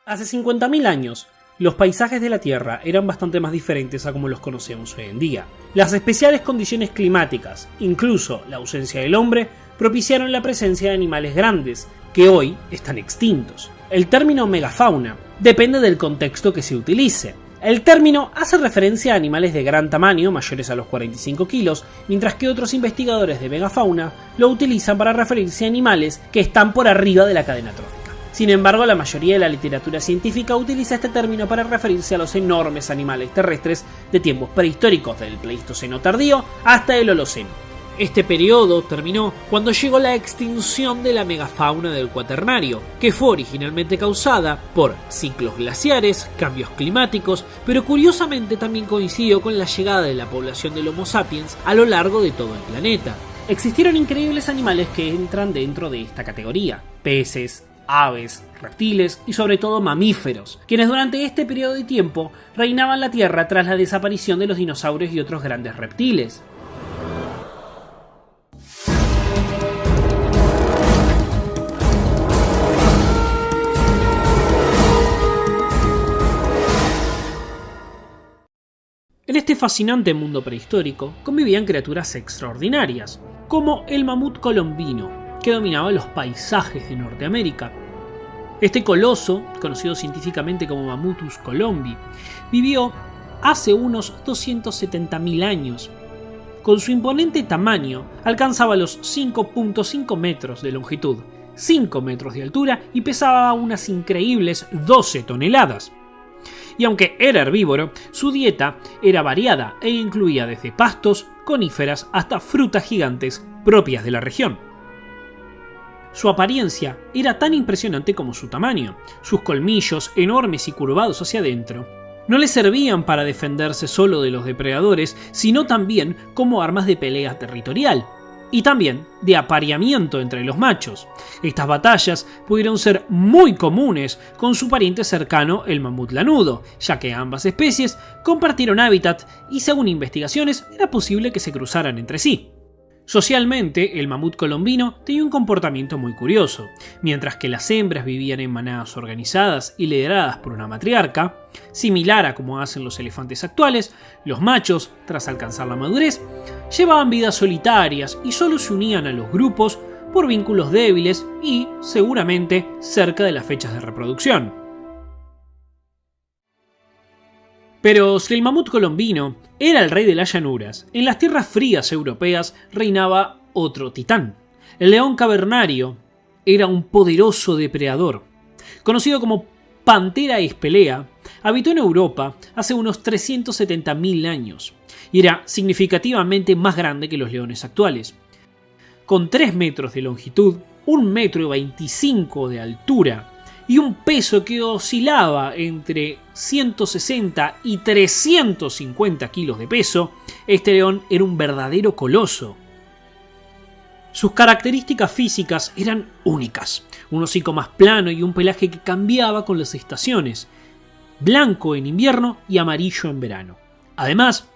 Hace 50.000 años, los paisajes de la Tierra eran bastante más diferentes a como los conocemos hoy en día. Las especiales condiciones climáticas, incluso la ausencia del hombre, propiciaron la presencia de animales grandes, que hoy están extintos. El término megafauna depende del contexto que se utilice. El término hace referencia a animales de gran tamaño, mayores a los 45 kilos, mientras que otros investigadores de megafauna lo utilizan para referirse a animales que están por arriba de la cadena trófica. Sin embargo, la mayoría de la literatura científica utiliza este término para referirse a los enormes animales terrestres de tiempos prehistóricos, del Pleistoceno tardío hasta el Holoceno. Este periodo terminó cuando llegó la extinción de la megafauna del Cuaternario, que fue originalmente causada por ciclos glaciares, cambios climáticos, pero curiosamente también coincidió con la llegada de la población del Homo sapiens a lo largo de todo el planeta. Existieron increíbles animales que entran dentro de esta categoría: peces, aves, reptiles y sobre todo mamíferos, quienes durante este periodo de tiempo reinaban la Tierra tras la desaparición de los dinosaurios y otros grandes reptiles. En este fascinante mundo prehistórico convivían criaturas extraordinarias, como el mamut colombino, que dominaba los paisajes de Norteamérica. Este coloso, conocido científicamente como Mammutus colombi, vivió hace unos 270.000 años. Con su imponente tamaño, alcanzaba los 5.5 metros de longitud, 5 metros de altura y pesaba unas increíbles 12 toneladas. Y aunque era herbívoro, su dieta era variada e incluía desde pastos, coníferas hasta frutas gigantes propias de la región. Su apariencia era tan impresionante como su tamaño. Sus colmillos, enormes y curvados hacia adentro, no le servían para defenderse solo de los depredadores, sino también como armas de pelea territorial y también de apareamiento entre los machos. Estas batallas pudieron ser muy comunes con su pariente cercano, el mamut lanudo, ya que ambas especies compartieron hábitat y, según investigaciones, era posible que se cruzaran entre sí. Socialmente, el mamut colombino tenía un comportamiento muy curioso. Mientras que las hembras vivían en manadas organizadas y lideradas por una matriarca, similar a como hacen los elefantes actuales, los machos, tras alcanzar la madurez, llevaban vidas solitarias y solo se unían a los grupos por vínculos débiles y, seguramente, cerca de las fechas de reproducción. Pero si el mamut colombino era el rey de las llanuras, en las tierras frías europeas reinaba otro titán. El león cavernario era un poderoso depredador. Conocido como Panthera espelea, habitó en Europa hace unos 370.000 años y era significativamente más grande que los leones actuales. Con 3 metros de longitud, 1,25 m de altura y un peso que oscilaba entre 160 y 350 kilos de peso, este león era un verdadero coloso. Sus características físicas eran únicas: un hocico más plano y un pelaje que cambiaba con las estaciones, blanco en invierno y amarillo en verano. Además,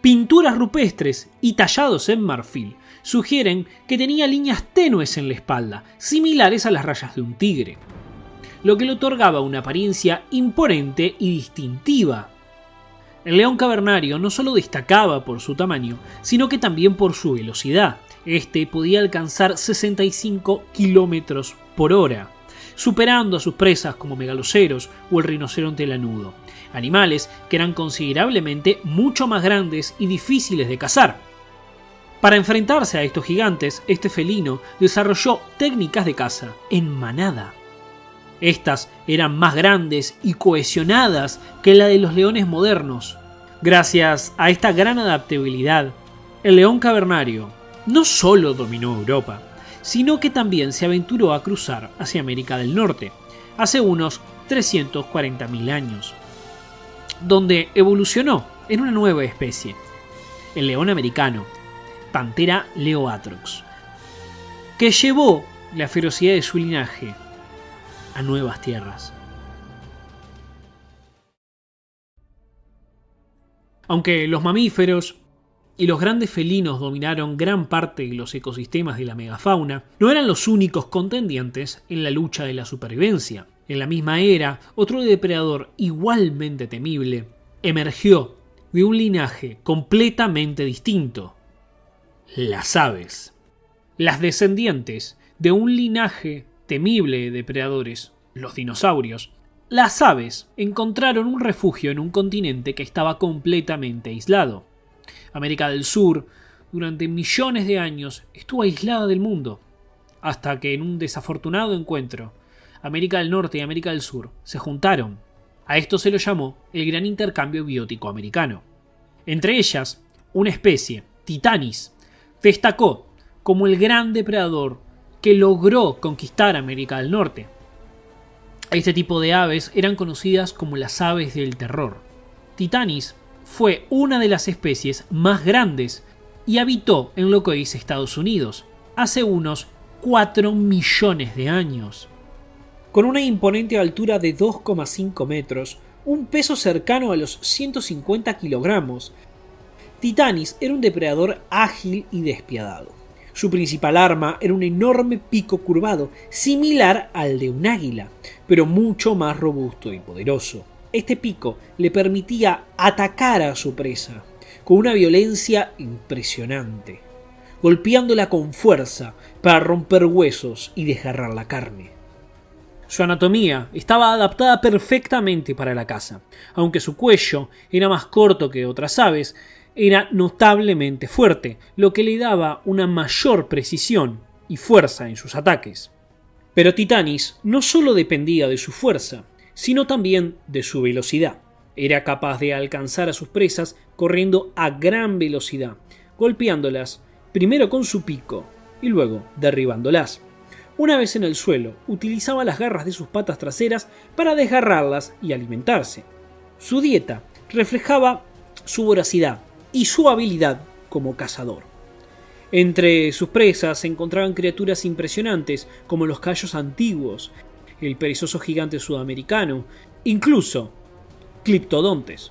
pinturas rupestres y tallados en marfil sugieren que tenía líneas tenues en la espalda, similares a las rayas de un tigre, lo que le otorgaba una apariencia imponente y distintiva. El león cavernario no solo destacaba por su tamaño, sino que también por su velocidad. Este podía alcanzar 65 km por hora, superando a sus presas como megaloceros o el rinoceronte lanudo, animales que eran considerablemente mucho más grandes y difíciles de cazar. Para enfrentarse a estos gigantes, este felino desarrolló técnicas de caza en manada. Estas eran más grandes y cohesionadas que la de los leones modernos. Gracias a esta gran adaptabilidad, el león cavernario no solo dominó Europa, sino que también se aventuró a cruzar hacia América del Norte, hace unos 340.000 años, donde evolucionó en una nueva especie, el león americano, Panthera leoatrox, que llevó la ferocidad de su linaje a nuevas tierras. Aunque los mamíferos y los grandes felinos dominaron gran parte de los ecosistemas de la megafauna, no eran los únicos contendientes en la lucha de la supervivencia. En la misma era, otro depredador igualmente temible emergió de un linaje completamente distinto: las aves. Las descendientes de un linaje temible de depredadores, los dinosaurios, las aves encontraron un refugio en un continente que estaba completamente aislado. América del Sur, durante millones de años, estuvo aislada del mundo, hasta que en un desafortunado encuentro, América del Norte y América del Sur se juntaron. A esto se lo llamó el Gran Intercambio Biótico Americano. Entre ellas, una especie, Titanis, destacó como el gran depredador que logró conquistar América del Norte. Este tipo de aves eran conocidas como las aves del terror. Titanis fue una de las especies más grandes y habitó en lo que hoy es Estados Unidos, hace unos 4 millones de años. Con una imponente altura de 2,5 metros, un peso cercano a los 150 kilogramos, Titanis era un depredador ágil y despiadado. Su principal arma era un enorme pico curvado, similar al de un águila, pero mucho más robusto y poderoso. Este pico le permitía atacar a su presa con una violencia impresionante, golpeándola con fuerza para romper huesos y desgarrar la carne. Su anatomía estaba adaptada perfectamente para la caza. Aunque su cuello era más corto que otras aves, era notablemente fuerte, lo que le daba una mayor precisión y fuerza en sus ataques. Pero Titanis no solo dependía de su fuerza, sino también de su velocidad. Era capaz de alcanzar a sus presas corriendo a gran velocidad, golpeándolas primero con su pico y luego derribándolas. Una vez en el suelo, utilizaba las garras de sus patas traseras para desgarrarlas y alimentarse. Su dieta reflejaba su voracidad y su habilidad como cazador. Entre sus presas se encontraban criaturas impresionantes como los callos antiguos, el perezoso gigante sudamericano, incluso cliptodontes.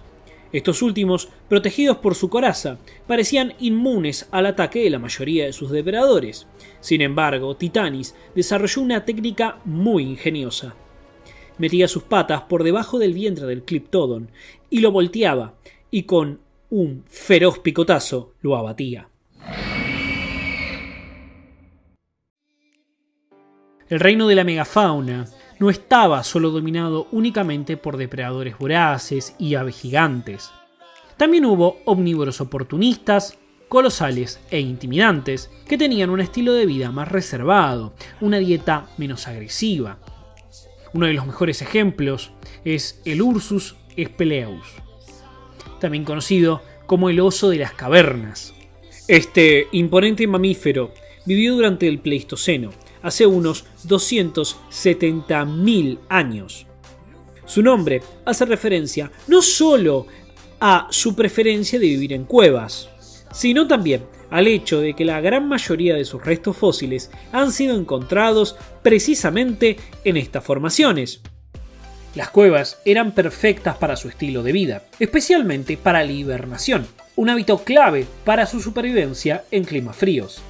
Estos últimos, protegidos por su coraza, parecían inmunes al ataque de la mayoría de sus depredadores. Sin embargo, Titanis desarrolló una técnica muy ingeniosa. Metía sus patas por debajo del vientre del cliptodon y lo volteaba, y con un feroz picotazo lo abatía. El reino de la megafauna no estaba solo dominado únicamente por depredadores voraces y aves gigantes. También hubo omnívoros oportunistas, colosales e intimidantes, que tenían un estilo de vida más reservado, una dieta menos agresiva. Uno de los mejores ejemplos es el Ursus speleus, también conocido como el oso de las cavernas. Este imponente mamífero vivió durante el Pleistoceno, hace unos 270.000 años. Su nombre hace referencia no solo a su preferencia de vivir en cuevas, sino también al hecho de que la gran mayoría de sus restos fósiles han sido encontrados precisamente en estas formaciones. Las cuevas eran perfectas para su estilo de vida, especialmente para la hibernación, un hábito clave para su supervivencia en climas fríos.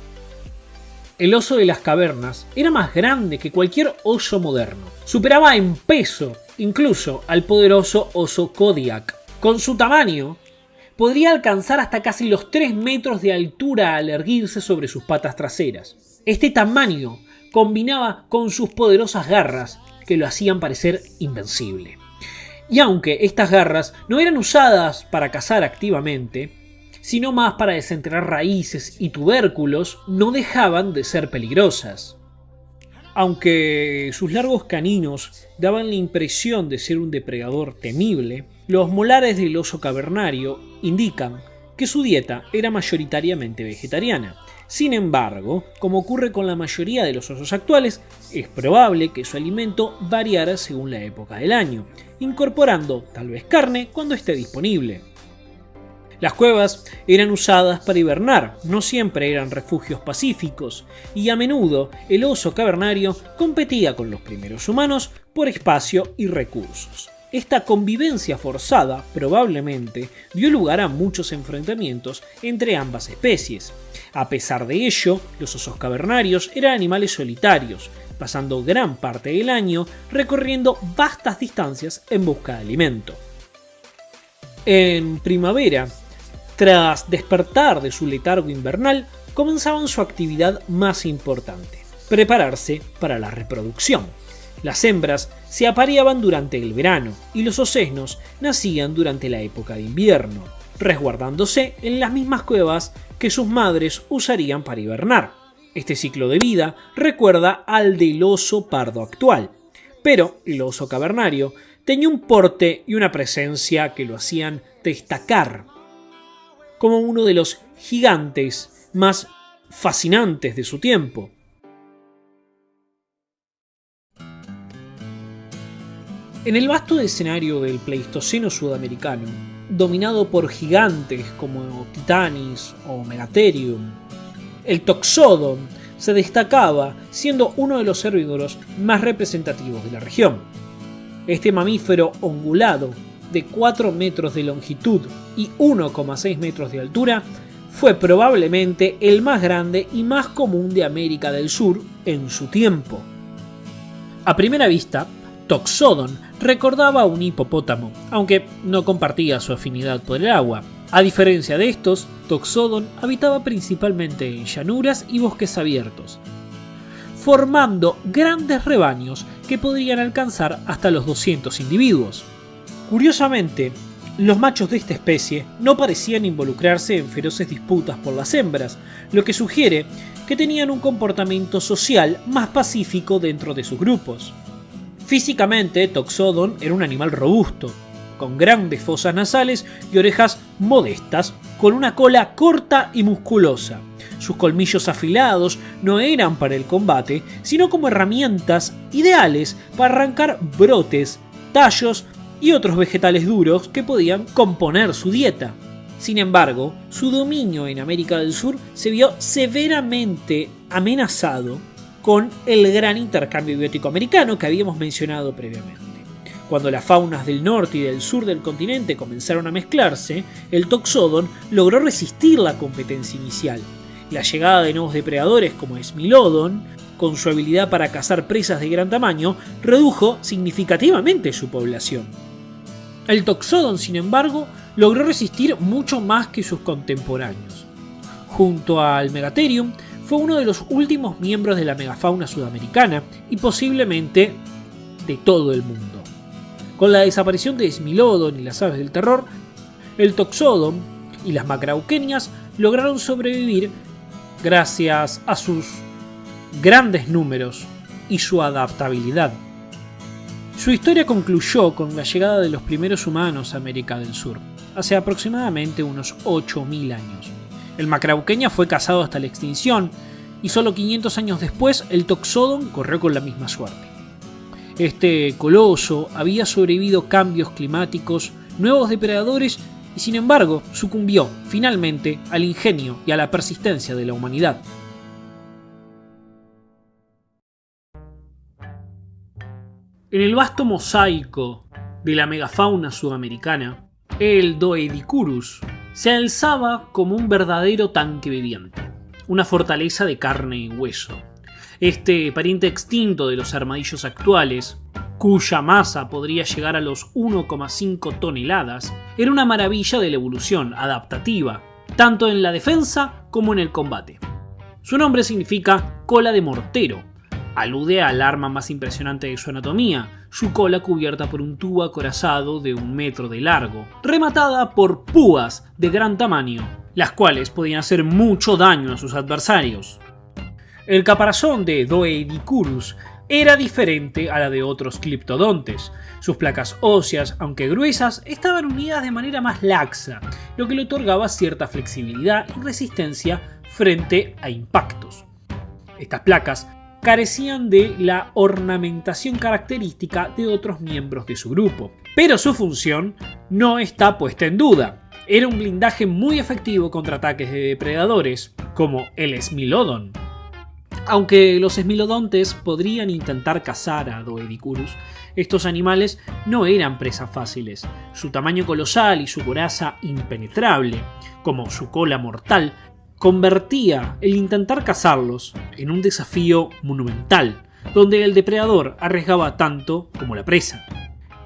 El oso de las cavernas era más grande que cualquier oso moderno. Superaba en peso incluso al poderoso oso Kodiak. Con su tamaño, podría alcanzar hasta casi los 3 metros de altura al erguirse sobre sus patas traseras. Este tamaño combinaba con sus poderosas garras que lo hacían parecer invencible. Y aunque estas garras no eran usadas para cazar activamente, sino más para desenterrar raíces y tubérculos, no dejaban de ser peligrosas. Aunque sus largos caninos daban la impresión de ser un depredador temible, los molares del oso cavernario indican que su dieta era mayoritariamente vegetariana. Sin embargo, como ocurre con la mayoría de los osos actuales, es probable que su alimento variara según la época del año, incorporando tal vez carne cuando esté disponible. Las cuevas eran usadas para hibernar, no siempre eran refugios pacíficos, y a menudo el oso cavernario competía con los primeros humanos por espacio y recursos. Esta convivencia forzada probablemente dio lugar a muchos enfrentamientos entre ambas especies. A pesar de ello, los osos cavernarios eran animales solitarios, pasando gran parte del año recorriendo vastas distancias en busca de alimento. En primavera, tras despertar de su letargo invernal, comenzaban su actividad más importante: prepararse para la reproducción. Las hembras se apareaban durante el verano y los ocesnos nacían durante la época de invierno, resguardándose en las mismas cuevas que sus madres usarían para hibernar. Este ciclo de vida recuerda al del oso pardo actual, pero el oso cavernario tenía un porte y una presencia que lo hacían destacar como uno de los gigantes más fascinantes de su tiempo. En el vasto escenario del Pleistoceno sudamericano, dominado por gigantes como Titanis o Megatherium, el Toxodon se destacaba siendo uno de los herbívoros más representativos de la región. Este mamífero ongulado, de 4 metros de longitud y 1,6 metros de altura, fue probablemente el más grande y más común de América del Sur en su tiempo. A primera vista, Toxodon recordaba a un hipopótamo, aunque no compartía su afinidad por el agua. A diferencia de estos, Toxodon habitaba principalmente en llanuras y bosques abiertos, formando grandes rebaños que podrían alcanzar hasta los 200 individuos. Curiosamente, los machos de esta especie no parecían involucrarse en feroces disputas por las hembras, lo que sugiere que tenían un comportamiento social más pacífico dentro de sus grupos. Físicamente, Toxodon era un animal robusto, con grandes fosas nasales y orejas modestas, con una cola corta y musculosa. Sus colmillos afilados no eran para el combate, sino como herramientas ideales para arrancar brotes, tallos y otros vegetales duros que podían componer su dieta. Sin embargo, su dominio en América del Sur se vio severamente amenazado con el gran intercambio biótico americano que habíamos mencionado previamente. Cuando las faunas del norte y del sur del continente comenzaron a mezclarse, el Toxodon logró resistir la competencia inicial. La llegada de nuevos depredadores como Smilodon, con su habilidad para cazar presas de gran tamaño, redujo significativamente su población. El Toxodon, sin embargo, logró resistir mucho más que sus contemporáneos. Junto al Megatherium, fue uno de los últimos miembros de la megafauna sudamericana y posiblemente de todo el mundo. Con la desaparición de Smilodon y las aves del terror, el Toxodon y las macrauquenias lograron sobrevivir gracias a sus grandes números y su adaptabilidad. Su historia concluyó con la llegada de los primeros humanos a América del Sur, hace aproximadamente unos 8.000 años. El macrauqueña fue cazado hasta la extinción y solo 500 años después el Toxodon corrió con la misma suerte. Este coloso había sobrevivido cambios climáticos, nuevos depredadores y sin embargo sucumbió finalmente al ingenio y a la persistencia de la humanidad. En el vasto mosaico de la megafauna sudamericana, el Doedicurus se alzaba como un verdadero tanque viviente, una fortaleza de carne y hueso. Este pariente extinto de los armadillos actuales, cuya masa podría llegar a los 1,5 toneladas, era una maravilla de la evolución adaptativa, tanto en la defensa como en el combate. Su nombre significa cola de mortero, alude al arma más impresionante de su anatomía, su cola cubierta por un tubo acorazado de 1 metro de largo, rematada por púas de gran tamaño, las cuales podían hacer mucho daño a sus adversarios. El caparazón de Doedicurus era diferente a la de otros cliptodontes. Sus placas óseas, aunque gruesas, estaban unidas de manera más laxa, lo que le otorgaba cierta flexibilidad y resistencia frente a impactos. Estas placas carecían de la ornamentación característica de otros miembros de su grupo, pero su función no está puesta en duda. Era un blindaje muy efectivo contra ataques de depredadores, como el Smilodon. Aunque los smilodontes podrían intentar cazar a Doedicurus, estos animales no eran presas fáciles. Su tamaño colosal y su coraza impenetrable, como su cola mortal, convertía el intentar cazarlos en un desafío monumental. donde el depredador arriesgaba tanto como la presa.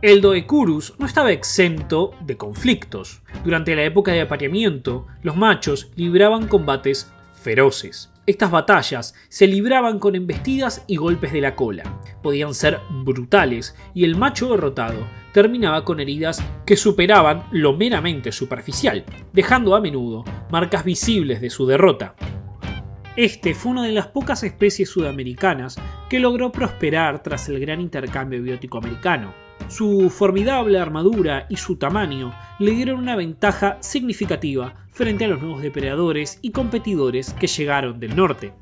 El Doedicurus no estaba exento de conflictos. Durante la época de apareamiento, los machos libraban combates feroces. Estas batallas se libraban con embestidas y golpes de la cola. Podían ser brutales y el macho derrotado terminaba con heridas que superaban lo meramente superficial, dejando a menudo marcas visibles de su derrota. Este fue una de las pocas especies sudamericanas que logró prosperar tras el gran intercambio biótico americano. Su formidable armadura y su tamaño le dieron una ventaja significativa frente a los nuevos depredadores y competidores que llegaron del norte.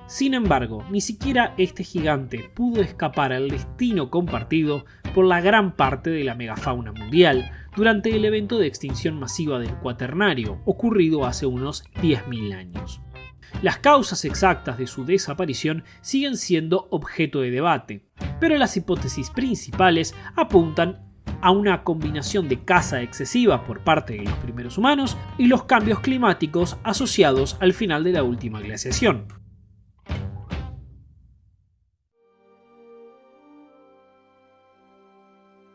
Sin embargo, ni siquiera este gigante pudo escapar al destino compartido por la gran parte de la megafauna mundial durante el evento de extinción masiva del Cuaternario, ocurrido hace unos 10.000 años. Las causas exactas de su desaparición siguen siendo objeto de debate, pero las hipótesis principales apuntan a una combinación de caza excesiva por parte de los primeros humanos y los cambios climáticos asociados al final de la última glaciación.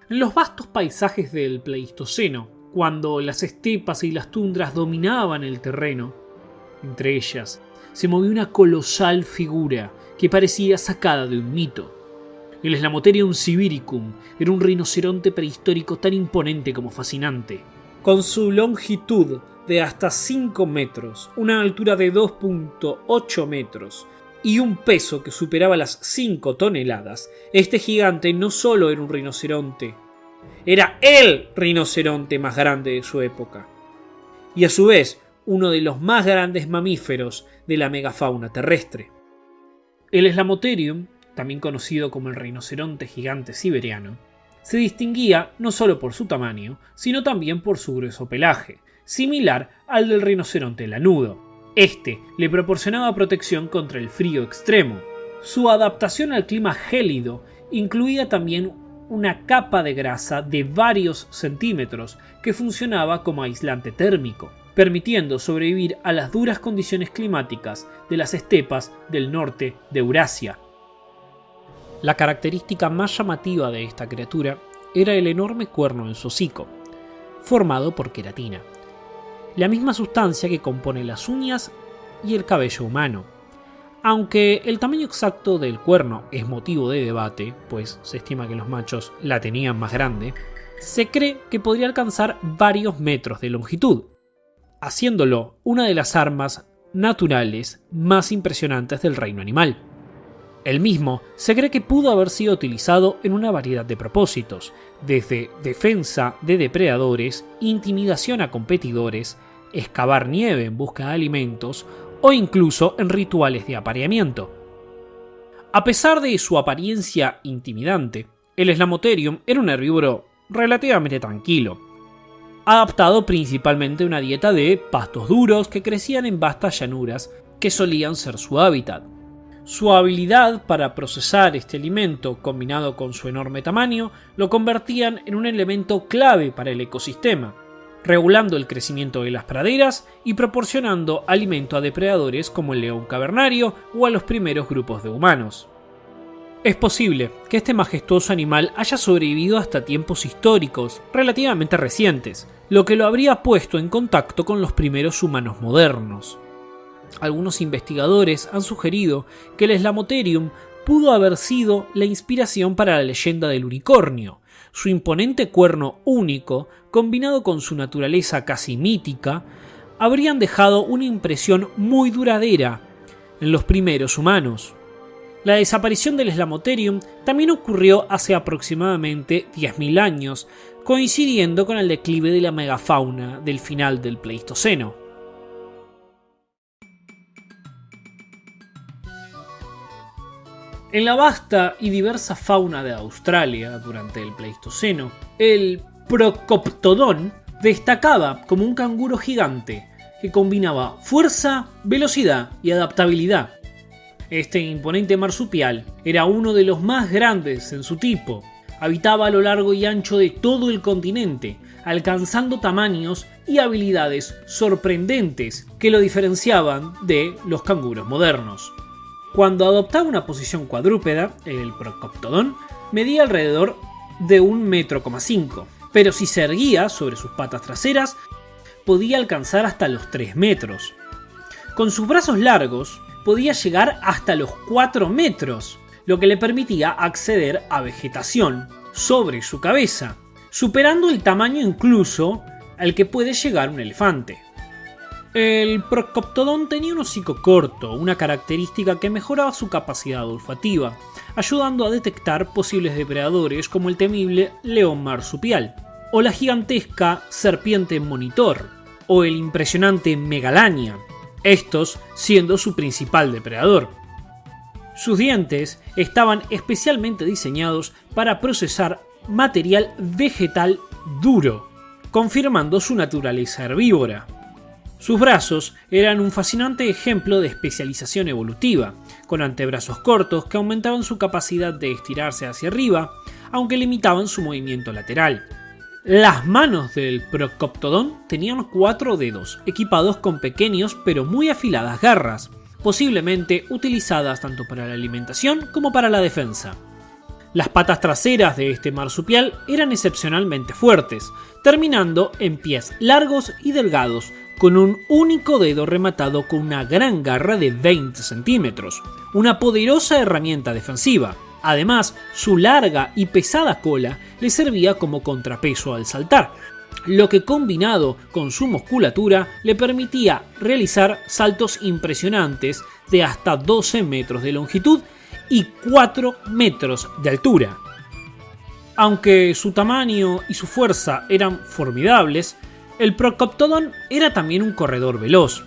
En los vastos paisajes del Pleistoceno, cuando las estepas y las tundras dominaban el terreno, entre ellas se movió una colosal figura que parecía sacada de un mito. El Slamotherium sibiricum era un rinoceronte prehistórico tan imponente como fascinante. Con su longitud de hasta 5 metros, una altura de 2.8 metros y un peso que superaba las 5 toneladas, este gigante no solo era un rinoceronte, era el rinoceronte más grande de su época. Y a su vez, uno de los más grandes mamíferos de la megafauna terrestre. El Slamotherium, también conocido como el rinoceronte gigante siberiano, se distinguía no solo por su tamaño, sino también por su grueso pelaje, similar al del rinoceronte lanudo. Este le proporcionaba protección contra el frío extremo. Su adaptación al clima gélido incluía también una capa de grasa de varios centímetros que funcionaba como aislante térmico, permitiendo sobrevivir a las duras condiciones climáticas de las estepas del norte de Eurasia. La característica más llamativa de esta criatura era el enorme cuerno en su hocico, formado por queratina, la misma sustancia que compone las uñas y el cabello humano. Aunque el tamaño exacto del cuerno es motivo de debate, pues se estima que los machos la tenían más grande, se cree que podría alcanzar varios metros de longitud, haciéndolo una de las armas naturales más impresionantes del reino animal. El mismo se cree que pudo haber sido utilizado en una variedad de propósitos, desde defensa de depredadores, intimidación a competidores, excavar nieve en busca de alimentos o incluso en rituales de apareamiento. A pesar de su apariencia intimidante, el Slamotherium era un herbívoro relativamente tranquilo, adaptado principalmente a una dieta de pastos duros que crecían en vastas llanuras que solían ser su hábitat. Su habilidad para procesar este alimento, combinado con su enorme tamaño, lo convertían en un elemento clave para el ecosistema, regulando el crecimiento de las praderas y proporcionando alimento a depredadores como el león cavernario o a los primeros grupos de humanos. Es posible que este majestuoso animal haya sobrevivido hasta tiempos históricos relativamente recientes, lo que lo habría puesto en contacto con los primeros humanos modernos. Algunos investigadores han sugerido que el Slamotherium pudo haber sido la inspiración para la leyenda del unicornio. Su imponente cuerno único, combinado con su naturaleza casi mítica, habrían dejado una impresión muy duradera en los primeros humanos. La desaparición del Slamotherium también ocurrió hace aproximadamente 10.000 años, coincidiendo con el declive de la megafauna del final del Pleistoceno. En la vasta y diversa fauna de Australia durante el Pleistoceno, el Procoptodon destacaba como un canguro gigante que combinaba fuerza, velocidad y adaptabilidad. Este imponente marsupial era uno de los más grandes en su tipo. Habitaba a lo largo y ancho de todo el continente, alcanzando tamaños y habilidades sorprendentes que lo diferenciaban de los canguros modernos. Cuando adoptaba una posición cuadrúpeda, el Procoptodon medía alrededor de 1,5 metros, pero si se erguía sobre sus patas traseras, podía alcanzar hasta los 3 metros. Con sus brazos largos, podía llegar hasta los 4 metros, lo que le permitía acceder a vegetación sobre su cabeza, superando el tamaño incluso al que puede llegar un elefante. El Procoptodon tenía un hocico corto, una característica que mejoraba su capacidad olfativa, ayudando a detectar posibles depredadores como el temible león marsupial, o la gigantesca serpiente monitor, o el impresionante Megalania, estos siendo su principal depredador. Sus dientes estaban especialmente diseñados para procesar material vegetal duro, confirmando su naturaleza herbívora. Sus brazos eran un fascinante ejemplo de especialización evolutiva, con antebrazos cortos que aumentaban su capacidad de estirarse hacia arriba, aunque limitaban su movimiento lateral. Las manos del Procoptodon tenían 4 dedos, equipados con pequeños pero muy afiladas garras, posiblemente utilizadas tanto para la alimentación como para la defensa. Las patas traseras de este marsupial eran excepcionalmente fuertes, terminando en pies largos y delgados, con un único dedo rematado con una gran garra de 20 centímetros, una poderosa herramienta defensiva. Además, su larga y pesada cola le servía como contrapeso al saltar, lo que combinado con su musculatura le permitía realizar saltos impresionantes de hasta 12 metros de longitud y 4 metros de altura. Aunque su tamaño y su fuerza eran formidables, el Procoptodon era también un corredor veloz,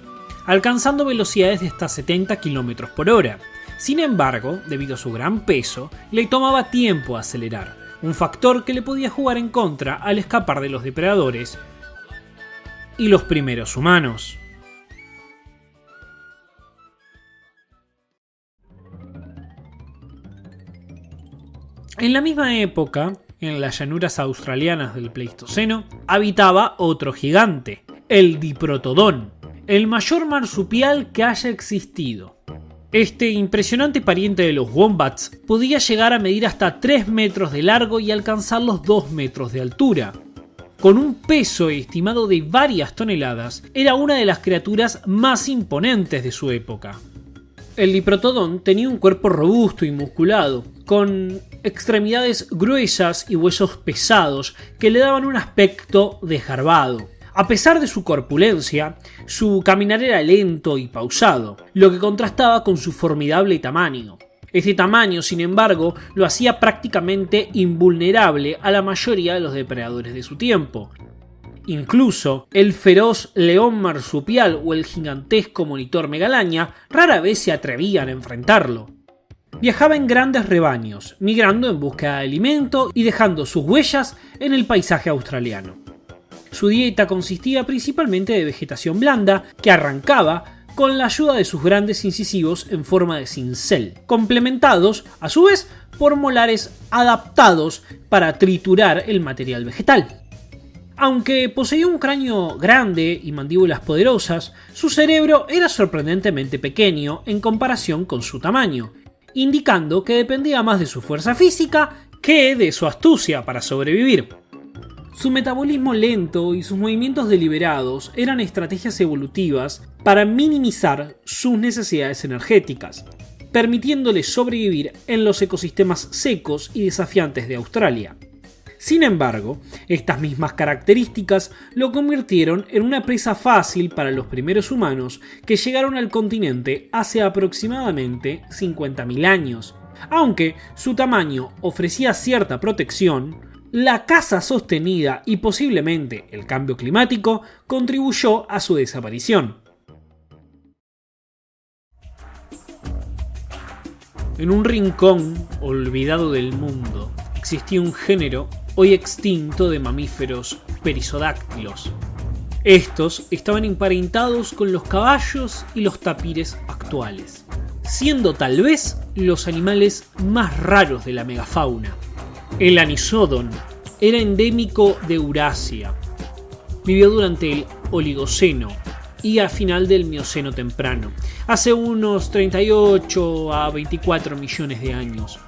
alcanzando velocidades de hasta 70 km por hora. Sin embargo, debido a su gran peso, le tomaba tiempo acelerar, un factor que le podía jugar en contra al escapar de los depredadores y los primeros humanos. En la misma época, en las llanuras australianas del Pleistoceno, habitaba otro gigante, el Diprotodon, el mayor marsupial que haya existido. Este impresionante pariente de los wombats podía llegar a medir hasta 3 metros de largo y alcanzar los 2 metros de altura. Con un peso estimado de varias toneladas, era una de las criaturas más imponentes de su época. El Diprotodon tenía un cuerpo robusto y musculado, con extremidades gruesas y huesos pesados que le daban un aspecto desgarbado. A pesar de su corpulencia, su caminar era lento y pausado, lo que contrastaba con su formidable tamaño. Este tamaño, sin embargo, lo hacía prácticamente invulnerable a la mayoría de los depredadores de su tiempo. Incluso el feroz león marsupial o el gigantesco monitor Megalania rara vez se atrevían a enfrentarlo. Viajaba en grandes rebaños, migrando en busca de alimento y dejando sus huellas en el paisaje australiano. Su dieta consistía principalmente de vegetación blanda que arrancaba con la ayuda de sus grandes incisivos en forma de cincel, complementados a su vez por molares adaptados para triturar el material vegetal. Aunque poseía un cráneo grande y mandíbulas poderosas, su cerebro era sorprendentemente pequeño en comparación con su tamaño, indicando que dependía más de su fuerza física que de su astucia para sobrevivir. Su metabolismo lento y sus movimientos deliberados eran estrategias evolutivas para minimizar sus necesidades energéticas, permitiéndole sobrevivir en los ecosistemas secos y desafiantes de Australia. Sin embargo, estas mismas características lo convirtieron en una presa fácil para los primeros humanos que llegaron al continente hace aproximadamente 50.000 años. Aunque su tamaño ofrecía cierta protección, la caza sostenida y posiblemente el cambio climático contribuyó a su desaparición. En un rincón olvidado del mundo existía un género hoy extinto de mamíferos perisodáctilos. Estos estaban emparentados con los caballos y los tapires actuales, siendo tal vez los animales más raros de la megafauna. El Anisodon era endémico de Eurasia. Vivió durante el Oligoceno, y al final del Mioceno temprano, hace unos 38 a 24 millones de años.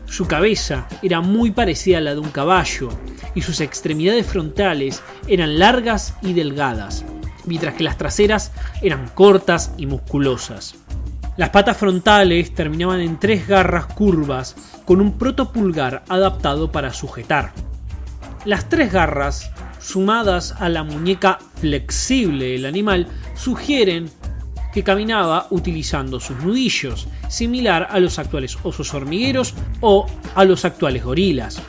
Su cabeza era muy parecida a la de un caballo y sus extremidades frontales eran largas y delgadas, mientras que las traseras eran cortas y musculosas. Las patas frontales terminaban en 3 garras curvas con un protopulgar adaptado para sujetar. Las 3 garras, sumadas a la muñeca flexible del animal, sugieren que caminaba utilizando sus nudillos, similar a los actuales osos hormigueros o a los actuales gorilas.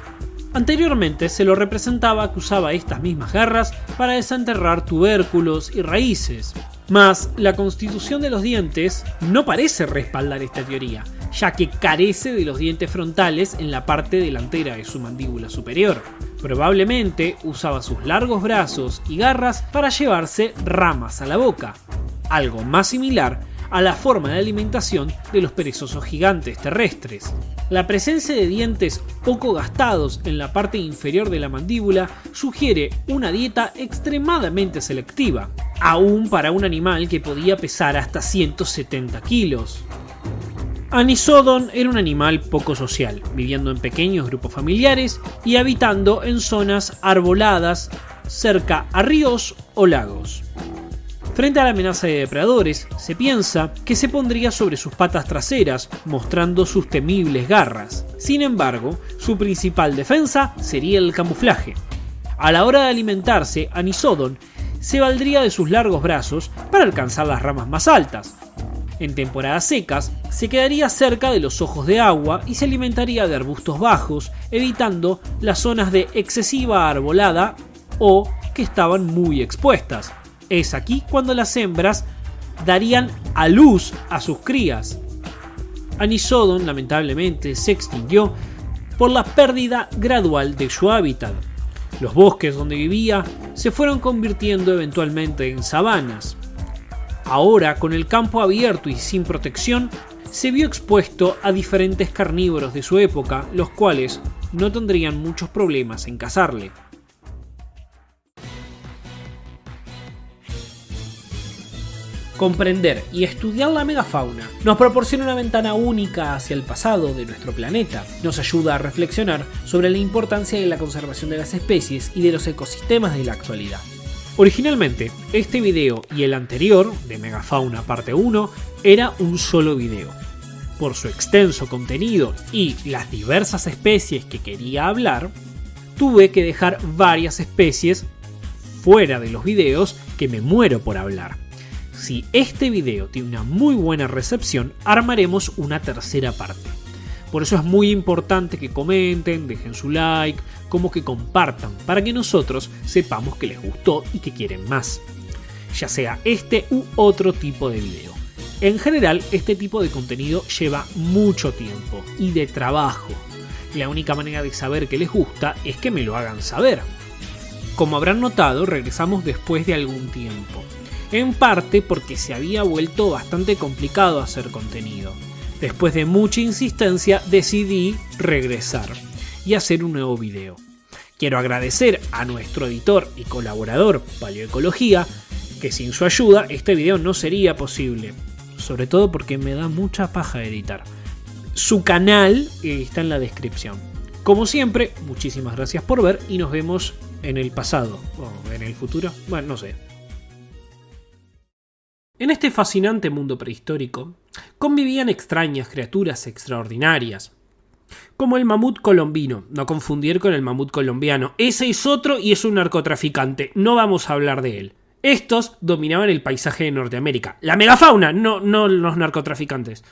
Anteriormente se lo representaba que usaba estas mismas garras para desenterrar tubérculos y raíces. Mas la constitución de los dientes no parece respaldar esta teoría, ya que carece de los dientes frontales en la parte delantera de su mandíbula superior. Probablemente usaba sus largos brazos y garras para llevarse ramas a la boca, algo más similar a la forma de alimentación de los perezosos gigantes terrestres. La presencia de dientes poco gastados en la parte inferior de la mandíbula sugiere una dieta extremadamente selectiva, aún para un animal que podía pesar hasta 170 kilos. Anisodon era un animal poco social, viviendo en pequeños grupos familiares y habitando en zonas arboladas cerca a ríos o lagos. Frente a la amenaza de depredadores, se piensa que se pondría sobre sus patas traseras, mostrando sus temibles garras. Sin embargo, su principal defensa sería el camuflaje. A la hora de alimentarse, Anisodon se valdría de sus largos brazos para alcanzar las ramas más altas. En temporadas secas, se quedaría cerca de los ojos de agua y se alimentaría de arbustos bajos, evitando las zonas de excesiva arbolada o que estaban muy expuestas. Es aquí cuando las hembras darían a luz a sus crías. Anisodon lamentablemente se extinguió por la pérdida gradual de su hábitat. Los bosques donde vivía se fueron convirtiendo eventualmente en sabanas. Ahora, con el campo abierto y sin protección, se vio expuesto a diferentes carnívoros de su época, los cuales no tendrían muchos problemas en cazarle. Comprender y estudiar la megafauna nos proporciona una ventana única hacia el pasado de nuestro planeta. Nos ayuda a reflexionar sobre la importancia de la conservación de las especies y de los ecosistemas de la actualidad. Originalmente, este video y el anterior, de Megafauna parte 1, era un solo video. Por su extenso contenido y las diversas especies que quería hablar, tuve que dejar varias especies fuera de los videos que me muero por hablar. Si este video tiene una muy buena recepción, armaremos una tercera parte. Por eso es muy importante que comenten, dejen su like, como que compartan, para que nosotros sepamos que les gustó y que quieren más. Ya sea este u otro tipo de video. En general, este tipo de contenido lleva mucho tiempo y de trabajo. La única manera de saber que les gusta es que me lo hagan saber. Como habrán notado, regresamos después de algún tiempo. En parte porque se había vuelto bastante complicado hacer contenido. Después de mucha insistencia decidí regresar y hacer un nuevo video. Quiero agradecer a nuestro editor y colaborador Paleoecología, que sin su ayuda este video no sería posible. Sobre todo porque me da mucha paja editar. Su canal está en la descripción. Como siempre, muchísimas gracias por ver y nos vemos en el pasado o en el futuro. Bueno, no sé. En este fascinante mundo prehistórico convivían extrañas criaturas extraordinarias, como el mamut colombino, no confundir con el mamut colombiano. Ese es otro y es un narcotraficante, no vamos a hablar de él. Estos dominaban el paisaje de Norteamérica. La megafauna, no los narcotraficantes.